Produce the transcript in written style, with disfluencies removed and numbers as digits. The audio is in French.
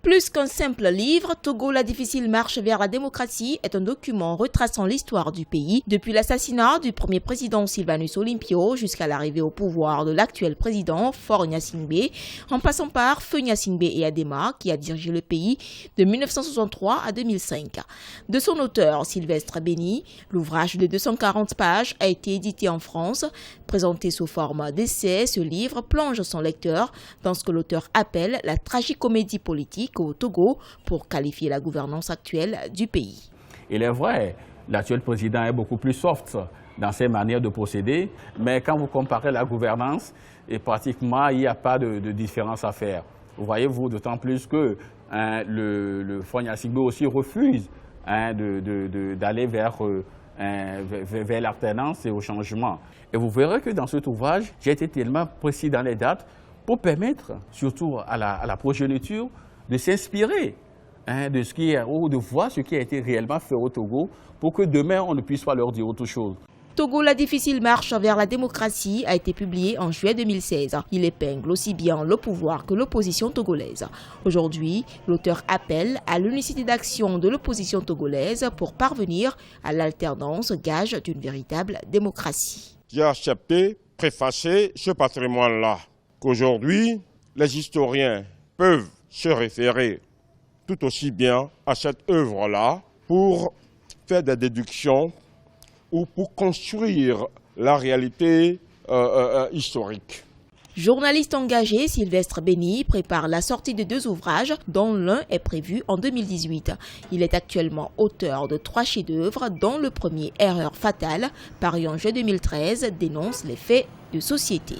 Plus qu'un simple livre, Togo, la difficile marche vers la démocratie est un document retraçant l'histoire du pays depuis l'assassinat du premier président Sylvanus Olympio jusqu'à l'arrivée au pouvoir de l'actuel président Faure Gnassingbé, en passant par Feu Gnassingbé et Adema qui a dirigé le pays de 1963 à 2005. De son auteur Sylvestre Béni, l'ouvrage de 240 pages a été édité en France. Présenté sous forme d'essai, ce livre plonge son lecteur dans ce que l'auteur appelle la tragicomédie politique au Togo pour qualifier la gouvernance actuelle du pays. Il est vrai, l'actuel président est beaucoup plus soft dans ses manières de procéder, mais quand vous comparez la gouvernance, et pratiquement il n'y a pas de différence à faire. Vous voyez-vous, d'autant plus que le Faure Gnassingbé aussi refuse d'aller vers l'alternance et au changement. Et vous verrez que dans cet ouvrage, j'ai été tellement précis dans les dates pour permettre, surtout à la progéniture, de s'inspirer de ce qui est, ou de voir ce qui a été réellement fait au Togo pour que demain on ne puisse pas leur dire autre chose. Togo, la difficile marche vers la démocratie a été publié en juillet 2016. Il épingle aussi bien le pouvoir que l'opposition togolaise. Aujourd'hui, l'auteur appelle à l'unicité d'action de l'opposition togolaise pour parvenir à l'alternance, gage d'une véritable démocratie. J'ai accepté, préfacer ce patrimoine-là, qu'aujourd'hui, les historiens peuvent se référer tout aussi bien à cette œuvre-là pour faire des déductions ou pour construire la réalité historique. Journaliste engagé, Sylvestre Béni prépare la sortie de 2 ouvrages, dont l'un est prévu en 2018. Il est actuellement auteur de 3 chefs-d'œuvre, dont le premier, Erreur fatale, paru en juin 2013, dénonce les faits de société.